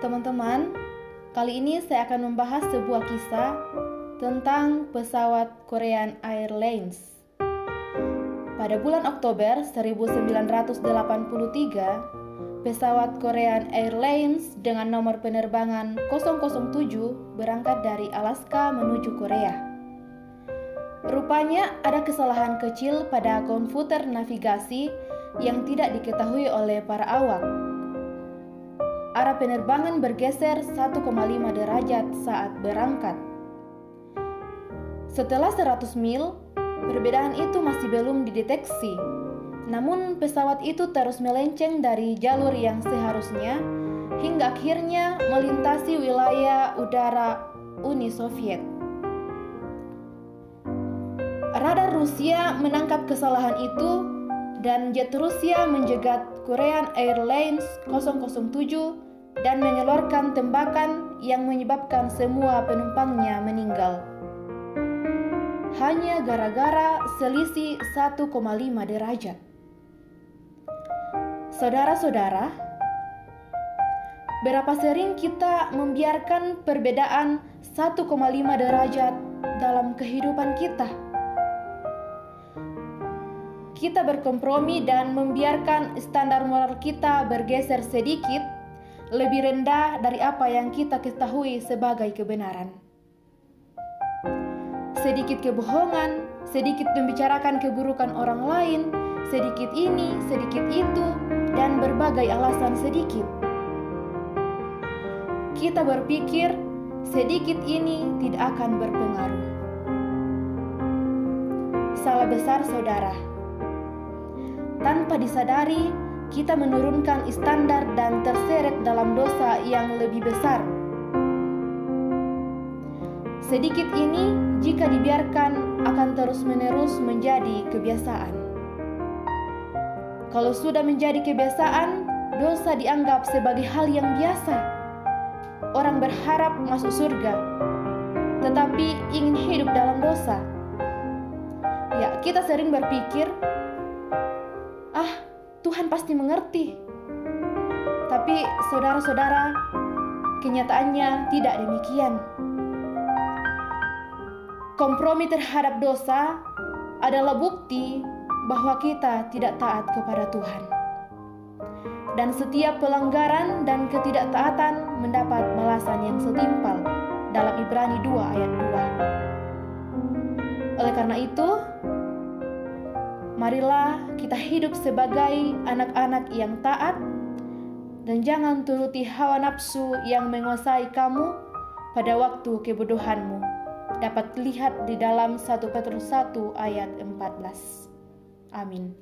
Teman-teman, kali ini saya akan membahas sebuah kisah tentang pesawat Korean Airlines. Pada bulan Oktober 1983, pesawat Korean Airlines dengan nomor penerbangan 007 berangkat dari Alaska menuju Korea. Rupanya ada kesalahan kecil pada komputer navigasi yang tidak diketahui oleh para awak. Arah penerbangan bergeser 1,5 derajat saat berangkat. Setelah 100 mil, perbedaan itu masih belum dideteksi. Namun pesawat itu terus melenceng dari jalur yang seharusnya hingga akhirnya melintasi wilayah udara Uni Soviet. Radar Rusia menangkap kesalahan itu dan jet Rusia menjegat Korean Airlines 007 dan mengeluarkan tembakan yang menyebabkan semua penumpangnya meninggal. Hanya gara-gara selisih 1,5 derajat. Saudara-saudara, berapa sering kita membiarkan perbedaan 1,5 derajat dalam kehidupan kita? Kita berkompromi dan membiarkan standar moral kita bergeser sedikit lebih rendah dari apa yang kita ketahui sebagai kebenaran. Sedikit kebohongan, sedikit membicarakan keburukan orang lain, sedikit ini, sedikit itu, dan berbagai alasan sedikit. Kita berpikir sedikit ini tidak akan berpengaruh. Salah besar, saudara. Tanpa disadari, kita menurunkan standar dan terseret dalam dosa yang lebih besar. Sedikit ini, jika dibiarkan, akan terus-menerus menjadi kebiasaan. Kalau sudah menjadi kebiasaan, dosa dianggap sebagai hal yang biasa. Orang berharap masuk surga, tetapi ingin hidup dalam dosa. Ya, kita sering berpikir, Tuhan pasti mengerti. Tapi saudara-saudara, kenyataannya tidak demikian. Kompromi terhadap dosa adalah bukti bahwa kita tidak taat kepada Tuhan. Dan setiap pelanggaran dan ketidaktaatan mendapat balasan yang setimpal dalam Ibrani 2 ayat 2. Oleh karena itu, marilah kita hidup sebagai anak-anak yang taat dan jangan turuti hawa nafsu yang menguasai kamu pada waktu kebodohanmu. Dapat dilihat di dalam 1 Petrus 1 ayat 14. Amin.